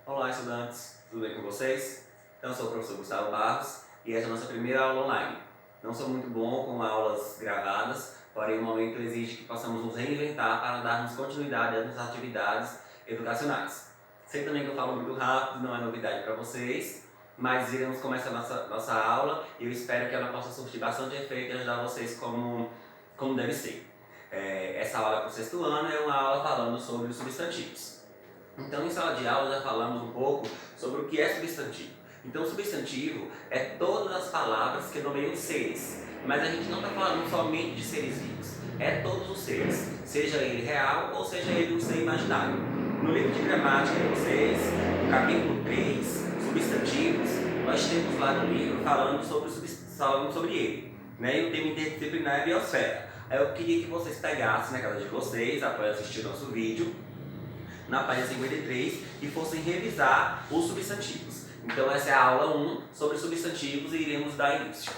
Olá, estudantes, tudo bem com vocês? Então, eu sou o professor Gustavo Barros e essa é a nossa primeira aula online. Não sou muito bom com aulas gravadas, porém o momento exige que possamos nos reinventar para darmos continuidade às nossas atividades educacionais. Sei também que eu falo muito rápido, não é novidade para vocês, mas iremos começar nossa aula e eu espero que ela possa surtir bastante efeito e ajudar vocês como deve ser. Essa aula para o sexto ano é uma aula falando sobre os substantivos. Então, em sala de aula já falamos um pouco sobre o que é substantivo. Então, substantivo é todas as palavras que nomeiam seres, mas a gente não está falando somente de seres vivos, é todos os seres, seja ele real ou seja ele um ser imaginário. No livro de gramática de vocês, no capítulo 3, substantivos, nós temos lá no livro falando sobre ele, né? E o tema interdisciplinar é biosfera. Aí eu queria que vocês pegassem na casa de vocês, após assistir o nosso vídeo, na página 53 e fossem revisar os substantivos. Então essa é a aula 1 sobre substantivos e iremos dar início.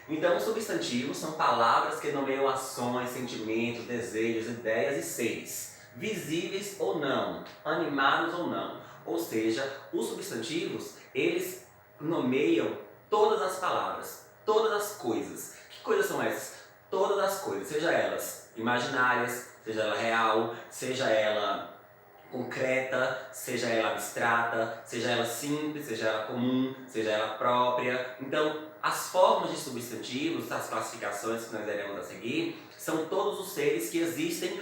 Então os substantivos são palavras que nomeiam ações, sentimentos, desejos, ideias e seres, visíveis ou não, animados ou não. Ou seja, os substantivos, eles nomeiam todas as palavras, todas as coisas. Que coisas são essas? Todas as coisas, seja elas imaginárias, seja ela real, seja ela concreta, seja ela abstrata, seja ela simples, seja ela comum, seja ela própria. Então, as formas de substantivos, as classificações que nós iremos a seguir, são todos os seres que existem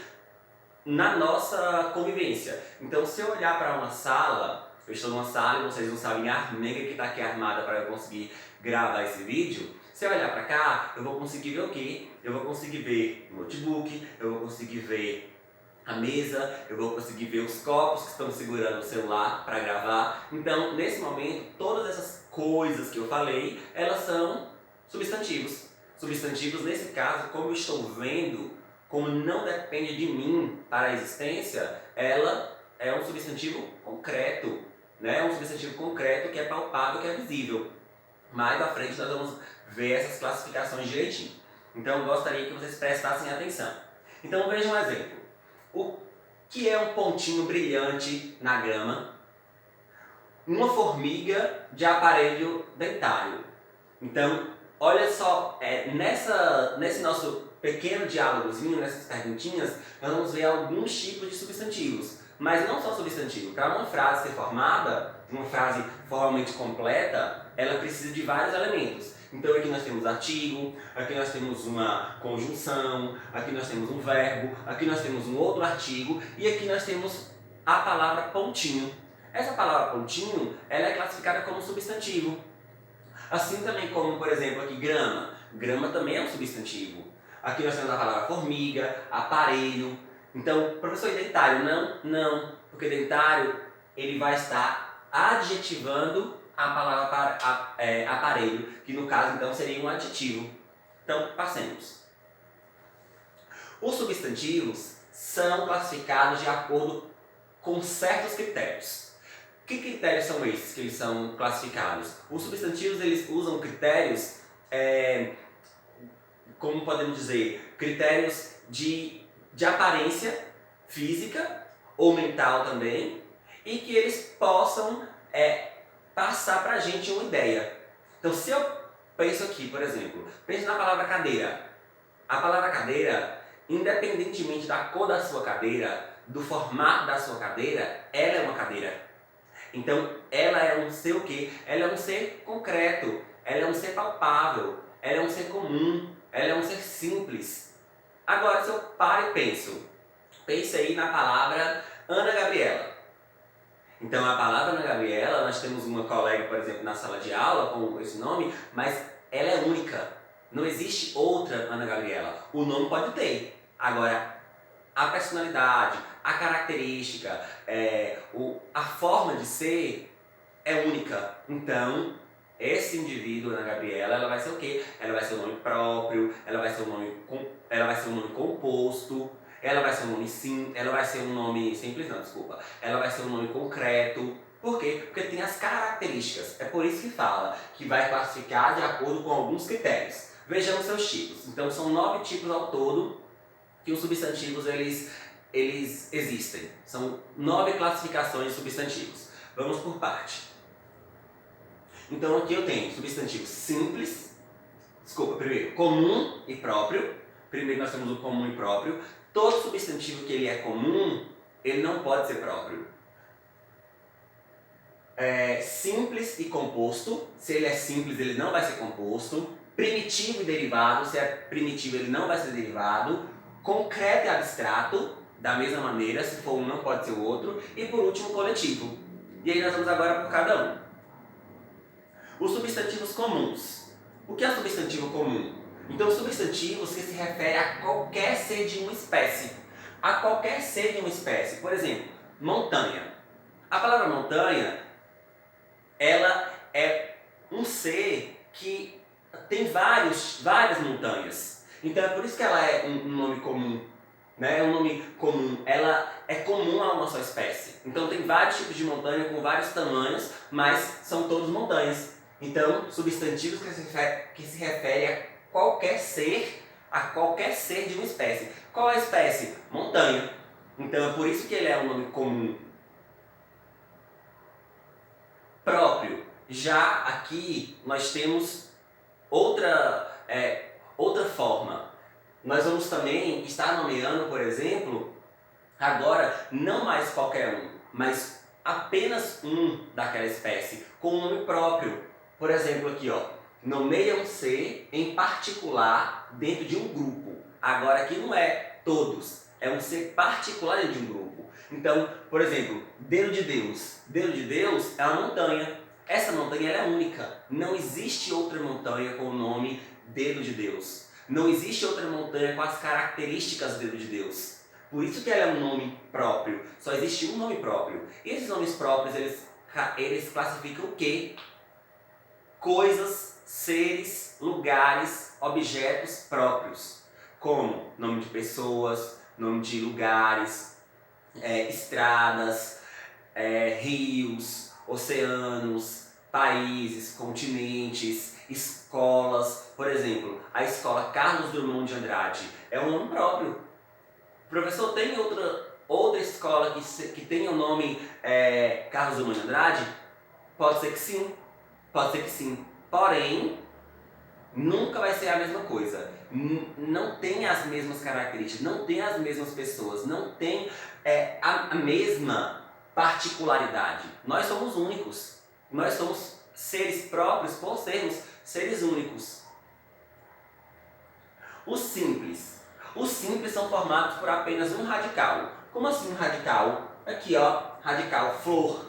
na nossa convivência. Então, se eu olhar para uma sala, eu estou numa sala e vocês não sabem a armega que está aqui armada para eu conseguir gravar esse vídeo. Se eu olhar para cá, eu vou conseguir ver o quê? Eu vou conseguir ver o notebook, eu vou conseguir ver a mesa, eu vou conseguir ver os copos que estão segurando o celular para gravar. Então, nesse momento, todas essas coisas que eu falei, elas são substantivos. Substantivos, nesse caso, como eu estou vendo, como não depende de mim para a existência, ela é um substantivo concreto, né? É um substantivo concreto que é palpável, que é visível. Mais à frente nós vamos ver essas classificações direitinho. Então eu gostaria que vocês prestassem atenção. Então vejam um exemplo. O que é um pontinho brilhante na grama? Uma formiga de aparelho dentário. Então, olha só, nesse nosso pequeno diálogozinho, nessas perguntinhas, nós vamos ver alguns tipos de substantivos. Mas não só substantivo. Para uma frase ser formada, uma frase formalmente completa, ela precisa de vários elementos. Então aqui nós temos artigo, aqui nós temos uma conjunção, aqui nós temos um verbo, aqui nós temos um outro artigo e aqui nós temos a palavra pontinho. Essa palavra pontinho, ela é classificada como substantivo. Assim também como, por exemplo, aqui grama. Grama também é um substantivo. Aqui nós temos a palavra formiga, aparelho. Então, professor, e dentário? Não. Porque dentário, ele vai estar adjetivando a palavra aparelho, que no caso, então, seria um adjetivo. Então, passemos. Os substantivos são classificados de acordo com certos critérios. Que critérios são esses que eles são classificados? Os substantivos, eles usam critérios, como podemos dizer, critérios de aparência física ou mental também, e que eles possam passar para a gente uma ideia. Então, se eu penso aqui, por exemplo, penso na palavra cadeira. A palavra cadeira, independentemente da cor da sua cadeira, do formato da sua cadeira, ela é uma cadeira. Então, ela é um ser o quê? Ela é um ser concreto, ela é um ser palpável, ela é um ser comum, ela é um ser simples. Agora, se eu paro e pense aí na palavra Ana Gabriela. Então, a palavra Ana Gabriela, nós temos uma colega, por exemplo, na sala de aula com esse nome, mas ela é única. Não existe outra Ana Gabriela. O nome pode ter. Agora, a personalidade, a característica, a forma de ser é única. Então, esse indivíduo, Ana Gabriela, ela vai ser o quê? Ela vai ser um nome próprio, ela vai ser um nome composto, ela vai ser um nome ela vai ser um nome simples, não, desculpa. Ela vai ser um nome concreto. Por quê? Porque tem as características. É por isso que fala que vai classificar de acordo com alguns critérios. Vejamos seus tipos. Então, são 9 tipos ao todo que os substantivos eles eles existem. São 9 classificações de substantivos. Vamos por parte. Então aqui eu tenho substantivo simples, primeiro, comum e próprio. Primeiro nós temos o comum e próprio. Todo substantivo que ele é comum, ele não pode ser próprio. Simples e composto. Se ele é simples, ele não vai ser composto. Primitivo e derivado. Se é primitivo, ele não vai ser derivado. Concreto e abstrato. Da mesma maneira, se for um, não pode ser o outro. E por último, coletivo. E aí nós vamos agora por cada um. Os substantivos comuns. O que é substantivo comum? Então, substantivos que se refere a qualquer ser de uma espécie. A qualquer ser de uma espécie. Por exemplo, montanha. A palavra montanha, ela é um ser que tem várias montanhas. Então, é por isso que ela é um nome comum. Né? É um nome comum. Ela é comum a uma só espécie. Então, tem vários tipos de montanha com vários tamanhos, mas são todos montanhas. Então, substantivos que se refere a qualquer ser de uma espécie. Qual é a espécie? Montanha. Então, é por isso que ele é um nome comum. Próprio. Já aqui nós temos outra forma. Nós vamos também estar nomeando, por exemplo, agora não mais qualquer um, mas apenas um daquela espécie, com um nome próprio. Por exemplo, aqui, ó, nomeia um ser em particular dentro de um grupo. Agora aqui não é todos, é um ser particular dentro de um grupo. Então, por exemplo, dedo de Deus. Dedo de Deus é uma montanha. Essa montanha ela é única. Não existe outra montanha com o nome dedo de Deus. Não existe outra montanha com as características do dedo de Deus. Por isso que ela é um nome próprio. Só existe um nome próprio. E esses nomes próprios, eles classificam o quê? Coisas, seres, lugares, objetos próprios. Como nome de pessoas, nome de lugares, estradas, rios, oceanos, países, continentes, escolas. Por exemplo, a escola Carlos Drummond de Andrade é um nome próprio. Professor, tem outra escola que tenha o nome Carlos Drummond de Andrade? Pode ser que sim, pode ser que sim. Porém, nunca vai ser a mesma coisa. Não tem as mesmas características, não tem as mesmas pessoas, não tem a mesma particularidade. Nós somos únicos. Nós somos seres próprios por sermos seres únicos. Os simples. Os simples são formados por apenas um radical. Como assim um radical? Aqui, ó, radical, flor.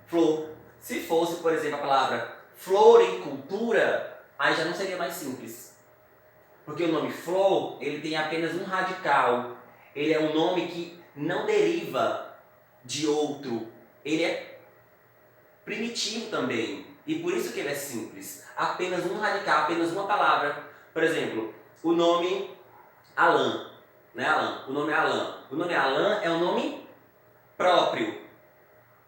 Flor. Se fosse, por exemplo, a palavra floricultura, aí já não seria mais simples. Porque o nome flor, ele tem apenas um radical. Ele é um nome que não deriva de outro. Ele é primitivo também. E por isso que ele é simples. Apenas um radical, apenas uma palavra. Por exemplo, o nome Alan. Né, Alan? O nome Alan. O nome Alan é um nome próprio.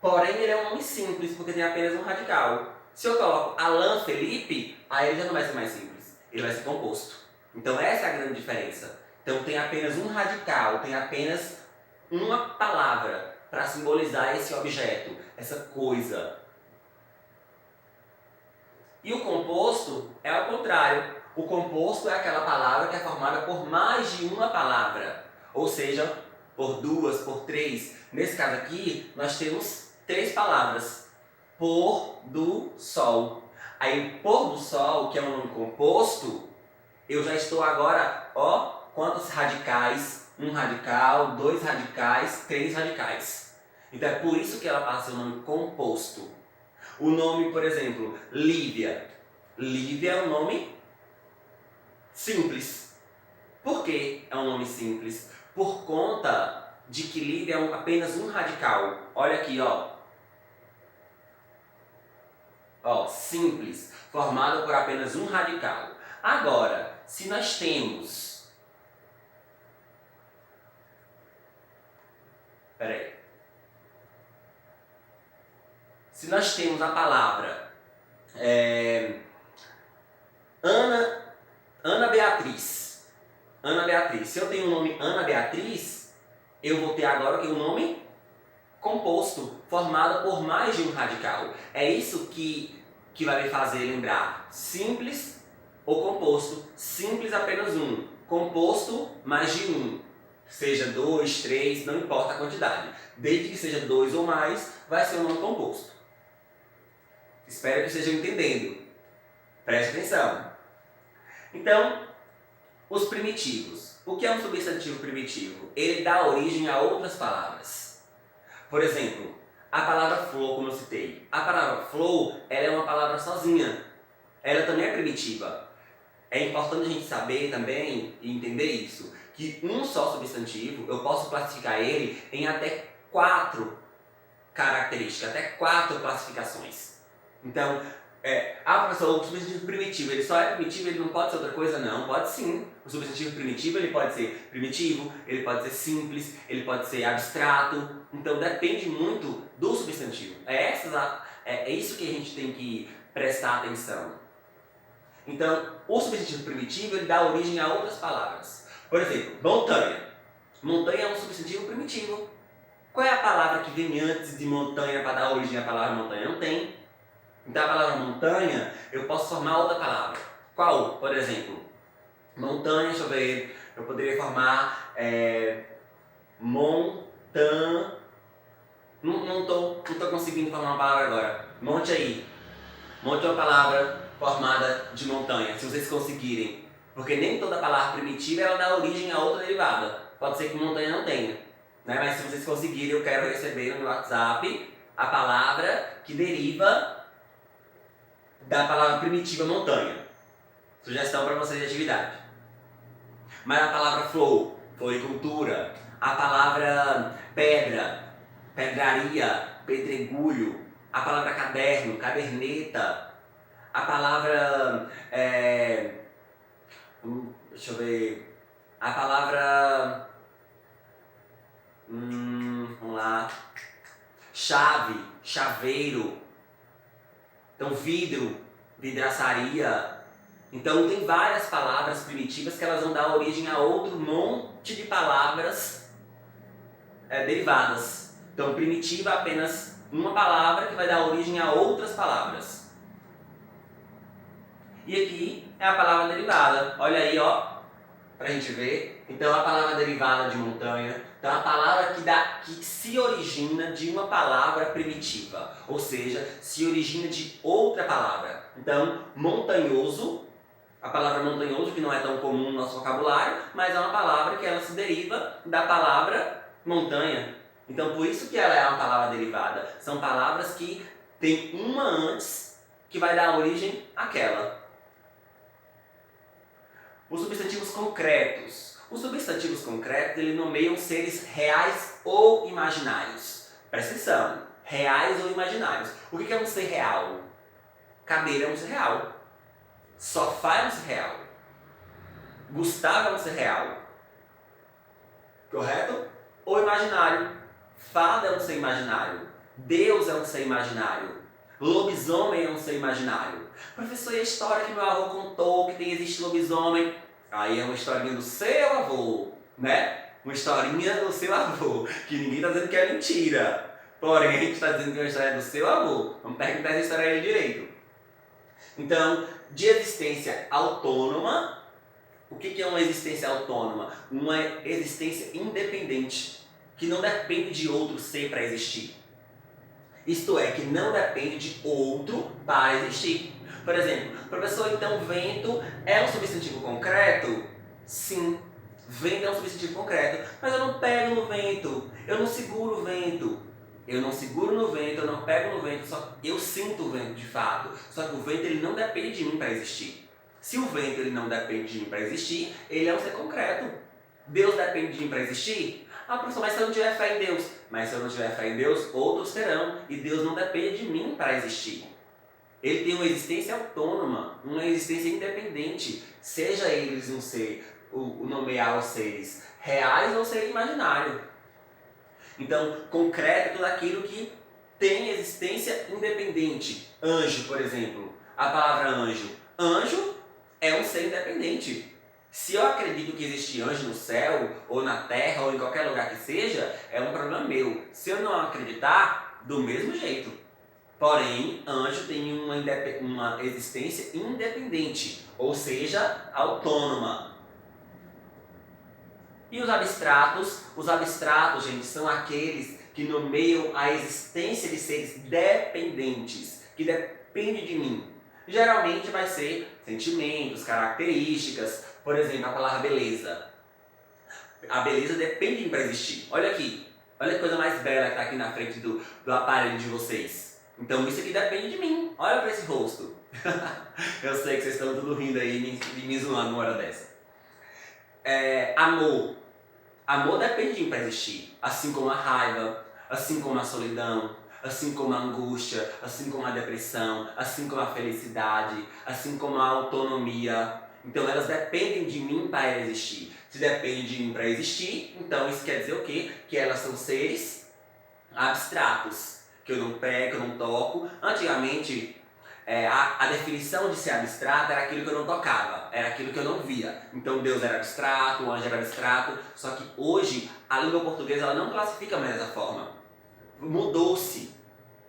Porém, ele é um nome simples, porque tem apenas um radical. Se eu coloco Alan Felipe, aí ele já não vai ser mais simples. Ele vai ser composto. Então, essa é a grande diferença. Então, tem apenas um radical, tem apenas uma palavra para simbolizar esse objeto, essa coisa. E o composto é ao contrário. O composto é aquela palavra que é formada por mais de uma palavra. Ou seja, por duas, por três. Nesse caso aqui, nós temos 3 palavras. Pôr do sol. Aí, pôr do sol, que é um nome composto, eu já estou agora, ó, quantos radicais? 1 radical, 2 radicais, 3 radicais. Então é por isso que ela passa a ser um nome composto. O nome, por exemplo, Lívia. Lívia é um nome simples. Por que é um nome simples? Por conta de que Lívia é apenas um radical. Olha aqui, ó. Ó, simples, formado por apenas um radical. Agora, se nós temos... Peraí. Se nós temos a palavra Ana Beatriz. Ana Beatriz. Se eu tenho o nome Ana Beatriz, eu vou ter agora o que? Um nome composto, formado por mais de um radical. É isso que vai me fazer lembrar simples ou composto. Simples apenas um, composto mais de um. Seja 2, 3, não importa a quantidade. Desde que seja 2 ou mais, vai ser um nome composto. Espero que estejam entendendo. Preste atenção. Então, os primitivos. O que é um substantivo primitivo? Ele dá origem a outras palavras. Por exemplo, a palavra flor, como eu citei. A palavra flor, ela é uma palavra sozinha. Ela também é primitiva. É importante a gente saber também e entender isso, que um só substantivo, eu posso classificar ele em até 4 características, até 4 classificações. Então, professor, o substantivo primitivo, ele só é primitivo, ele não pode ser outra coisa? Não, pode sim. O substantivo primitivo, ele pode ser primitivo, ele pode ser simples, ele pode ser abstrato. Então, depende muito do substantivo. É isso que a gente tem que prestar atenção. Então, o substantivo primitivo, ele dá origem a outras palavras. Por exemplo, montanha. Montanha é um substantivo primitivo. Qual é a palavra que vem antes de montanha para dar origem à palavra montanha? Não tem. Então a palavra montanha, eu posso formar outra palavra. Qual? Por exemplo, montanha, deixa eu ver, eu poderia formar montan... Não tô conseguindo formar uma palavra agora. Monte aí. Monte é uma palavra formada de montanha, se vocês conseguirem. Porque nem toda palavra primitiva ela dá origem a outra derivada. Pode ser que montanha não tenha. Né? Mas se vocês conseguirem, eu quero receber no meu WhatsApp a palavra que deriva da palavra primitiva montanha. Sugestão para vocês de atividade. Mas a palavra flor, floricultura. A palavra pedra, pedraria, pedregulho. A palavra caderno, caderneta. A palavra... deixa eu ver... A palavra... vamos lá... Chave, chaveiro. Então, vidro, vidraçaria. Então, tem várias palavras primitivas que elas vão dar origem a outro monte de palavras derivadas. Então, primitiva é apenas uma palavra que vai dar origem a outras palavras. E aqui é a palavra derivada. Olha aí, ó, pra gente ver. Então, a palavra derivada de montanha. Então, a palavra que se origina de uma palavra primitiva. Ou seja, se origina de outra palavra. Então, montanhoso, a palavra montanhoso, que não é tão comum no nosso vocabulário, mas é uma palavra que ela se deriva da palavra montanha. Então, por isso que ela é uma palavra derivada. São palavras que tem uma antes que vai dar origem àquela. Os substantivos concretos. Os substantivos concretos, eles nomeiam seres reais ou imaginários. Presta atenção, reais ou imaginários. O que é um ser real? Cadeira é um ser real. Sofá é um ser real. Gustavo é um ser real. Correto? Ou imaginário. Fada é um ser imaginário. Deus é um ser imaginário. Lobisomem é um ser imaginário. Professor, e a história que meu avô contou que existe lobisomem? Aí é uma historinha do seu avô, né? Uma historinha do seu avô, que ninguém está dizendo que é mentira. Porém, a gente está dizendo que é uma história do seu avô. Vamos perguntar essa história a ele direito. Então, de existência autônoma, o que é uma existência autônoma? Uma existência independente, que não depende de outro ser para existir. Isto é, que não depende de outro para existir. Por exemplo, professor, então vento é um substantivo concreto? Sim, vento é um substantivo concreto, mas eu não pego no vento, eu não seguro o vento. Eu não seguro no vento, eu não pego no vento, só eu sinto o vento de fato. Só que o vento ele não depende de mim para existir. Se o vento ele não depende de mim para existir, ele é um ser concreto. Deus depende de mim para existir? Ah, professor, mas se eu não tiver fé em Deus? Mas se eu não tiver fé em Deus, outros terão. E Deus não depende de mim para existir. Ele tem uma existência autônoma, uma existência independente. Seja eles um ser, o nomear os seres reais ou ser imaginário. Então, concreto é tudo aquilo que tem existência independente. Anjo, por exemplo. A palavra anjo. Anjo é um ser independente. Se eu acredito que existe anjo no céu, ou na terra, ou em qualquer lugar que seja, é um problema meu. Se eu não acreditar, do mesmo jeito. Porém, anjo tem uma existência independente, ou seja, autônoma. E os abstratos? Os abstratos, gente, são aqueles que nomeiam a existência de seres dependentes, que dependem de mim. Geralmente vai ser sentimentos, características, por exemplo, a palavra beleza. A beleza depende de mim para existir. Olha aqui, olha que coisa mais bela que está aqui na frente do aparelho de vocês. Então isso aqui depende de mim. Olha para esse rosto. Eu sei que vocês estão tudo rindo aí e me zoando uma hora dessa. Amor. Amor depende de mim para existir. Assim como a raiva, assim como a solidão, assim como a angústia, assim como a depressão, assim como a felicidade, assim como a autonomia. Então elas dependem de mim para existir. Se depende de mim para existir, então isso quer dizer o quê? Que elas são seres abstratos, que eu não pego, que eu não toco. Antigamente, a definição de ser abstrato era aquilo que eu não tocava, era aquilo que eu não via. Então Deus era abstrato, o anjo era abstrato, só que hoje a língua portuguesa ela não classifica mais dessa forma. Mudou-se.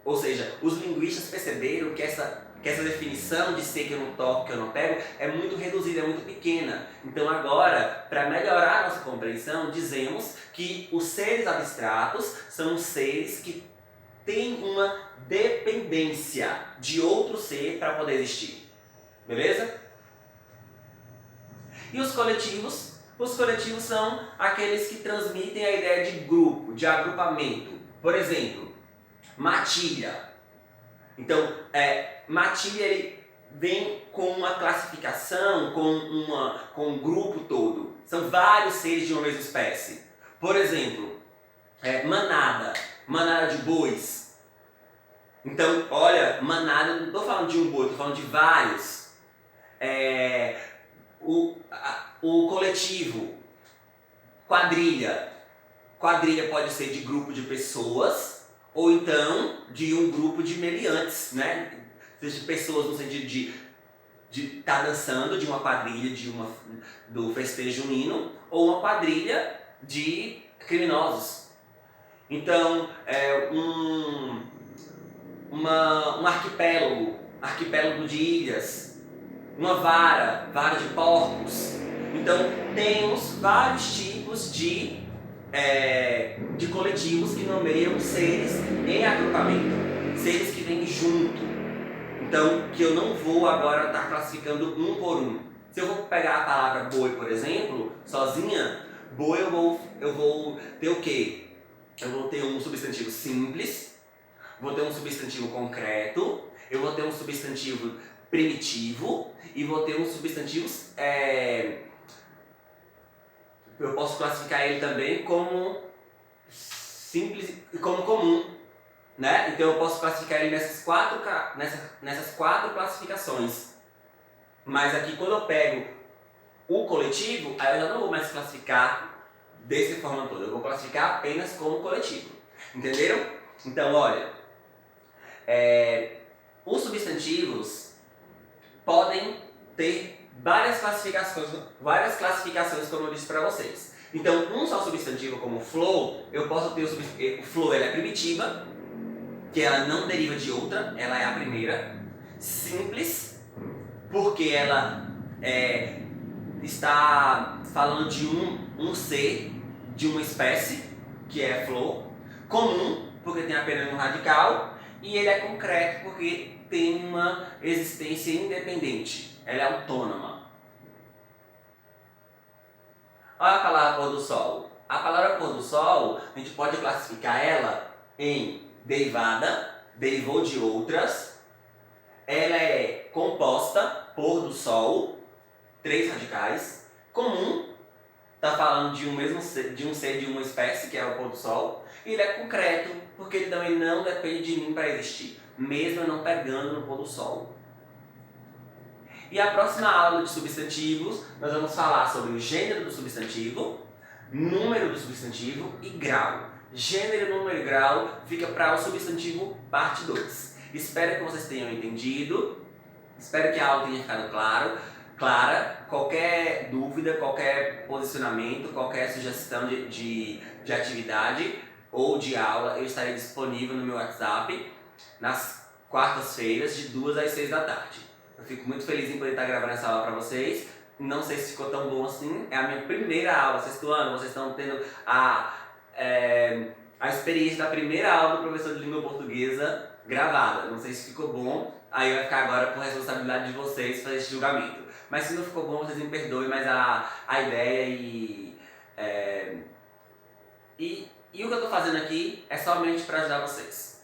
Ou seja, os linguistas perceberam que essa definição de ser que eu não toco, que eu não pego, é muito reduzida, é muito pequena. Então agora, para melhorar a nossa compreensão, dizemos que os seres abstratos são os seres que têm uma dependência de outro ser para poder existir. Beleza? E os coletivos? Os coletivos são aqueles que transmitem a ideia de grupo, de agrupamento. Por exemplo, matilha. Então, matilha ele vem com uma classificação, com um grupo todo. São vários seres de uma mesma espécie. Por exemplo, manada. Manada de bois. Então, olha, manada, não estou falando de um boi, estou falando de vários. O coletivo, quadrilha. Quadrilha pode ser de grupo de pessoas ou então de um grupo de meliantes, né? Seja pessoas no sentido de estar dançando, de uma quadrilha do festejo junino, ou uma quadrilha de criminosos. Então, um arquipélago de ilhas, uma vara de porcos. Então, temos vários tipos de coletivos que nomeiam seres em agrupamento, seres que vêm junto. Então, que eu não vou agora estar classificando um por um. Se eu vou pegar a palavra boi, por exemplo, sozinha, boi eu vou ter o quê? Eu vou ter um substantivo simples, vou ter um substantivo concreto, eu vou ter um substantivo primitivo e vou ter um substantivo eu posso classificar ele também como simples e como comum, né? Então eu posso classificar ele nessas quatro classificações. Mas aqui quando eu pego o coletivo, aí eu já não vou mais classificar dessa forma toda, eu vou classificar apenas como coletivo. Entenderam? Então olha, os substantivos podem ter várias classificações como eu disse para vocês. Então, um só substantivo como flow, eu posso ter o flow, ela é primitiva, que ela não deriva de outra, ela é a primeira. Simples, porque ela está falando de um ser, de uma espécie, que é flow. Comum, porque tem apenas um radical. E ele é concreto, porque tem uma existência independente. Ela é autônoma. Olha a palavra pôr do sol. A palavra pôr do sol, a gente pode classificar ela em derivada, derivou de outras. Ela é composta, pôr do sol, 3 radicais. Comum, está falando de um ser, de uma espécie, que é o pôr do sol. E ele é concreto, porque ele também não depende de mim para existir, mesmo eu não pegando no pôr do sol. E a próxima aula de substantivos, nós vamos falar sobre o gênero do substantivo, número do substantivo e grau. Gênero, número e grau fica para o substantivo parte 2. Espero que vocês tenham entendido, espero que a aula tenha ficado claro. clara. Qualquer dúvida, qualquer posicionamento, qualquer sugestão de atividade ou de aula, eu estarei disponível no meu WhatsApp nas quartas-feiras, de 2 às 6 da tarde. Eu fico muito feliz em poder estar gravando essa aula para vocês. Não sei se ficou tão bom assim. É a minha primeira aula, sexto ano. Vocês estão tendo a experiência da primeira aula do professor de língua portuguesa gravada. Não sei se ficou bom. Aí vai ficar agora por responsabilidade de vocês fazer esse julgamento. Mas se não ficou bom, vocês me perdoem, mas a ideia e o que eu estou fazendo aqui é somente para ajudar vocês.